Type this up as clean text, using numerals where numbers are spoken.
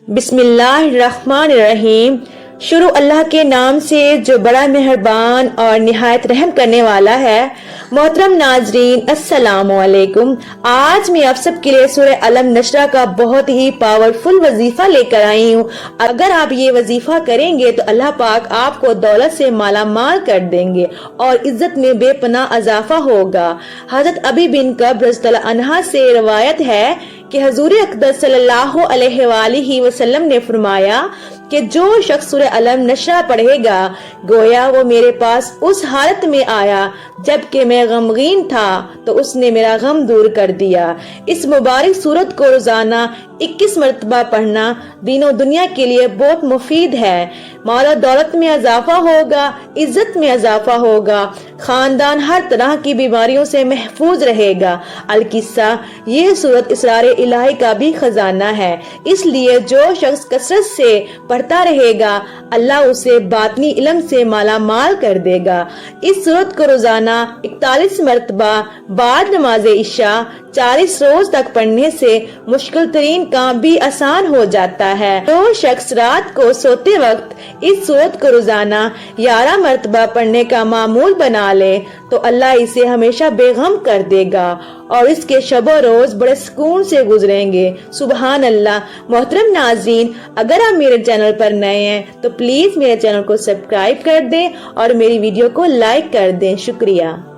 بسم اللہ الرحمن الرحیم۔ شروع اللہ کے نام سے جو بڑا مہربان اور نہایت رحم کرنے والا ہے۔ محترم ناظرین السلام علیکم۔ آج میں آپ سب کے لیے سورہ علم نشرہ کا بہت ہی پاورفل وظیفہ لے کر آئی ہوں۔ اگر آپ یہ وظیفہ کریں گے تو اللہ پاک آپ کو دولت سے مالا مال کر دیں گے اور عزت میں بے پناہ اضافہ ہوگا۔ حضرت ابی بن کعب رضی اللہ عنہ سے روایت ہے کہ حضور اقدس صلی اللہ علیہ وآلہ وسلم نے فرمایا کہ جو شخص سورہ علم نشرہ پڑھے گا گویا وہ میرے پاس اس حالت میں آیا جبکہ میں غمگین تھا تو اس نے میرا غم دور کر دیا۔ اس مبارک سورت کو روزانہ 21 مرتبہ پڑھنا دین و دنیا کے لیے بہت مفید ہے۔ مال و دولت میں اضافہ ہوگا، عزت میں اضافہ ہوگا، خاندان ہر طرح کی بیماریوں سے محفوظ رہے گا۔ القصہ یہ سورت اسرار الہی کا بھی خزانہ ہے، اس لیے جو شخص کثرت سے پڑھتا رہے گا اللہ اسے باطنی علم سے مالا مال کر دے گا۔ اس سورت کو روزانہ 41 مرتبہ بعد نماز عشاء 40 روز تک پڑھنے سے مشکل ترین کام بھی آسان ہو جاتا ہے۔ جو شخص رات کو سوتے وقت اس سورت کو روزانہ 11 مرتبہ پڑھنے کا معمول بنا لے تو اللہ اسے ہمیشہ بے غم کر دے گا اور اس کے شب و روز بڑے سکون سے گزریں گے۔ سبحان اللہ۔ محترم ناظرین، اگر آپ میرے چینل پر نئے ہیں تو پلیز میرے چینل کو سبسکرائب کر دیں اور میری ویڈیو کو لائک کر دیں۔ شکریہ۔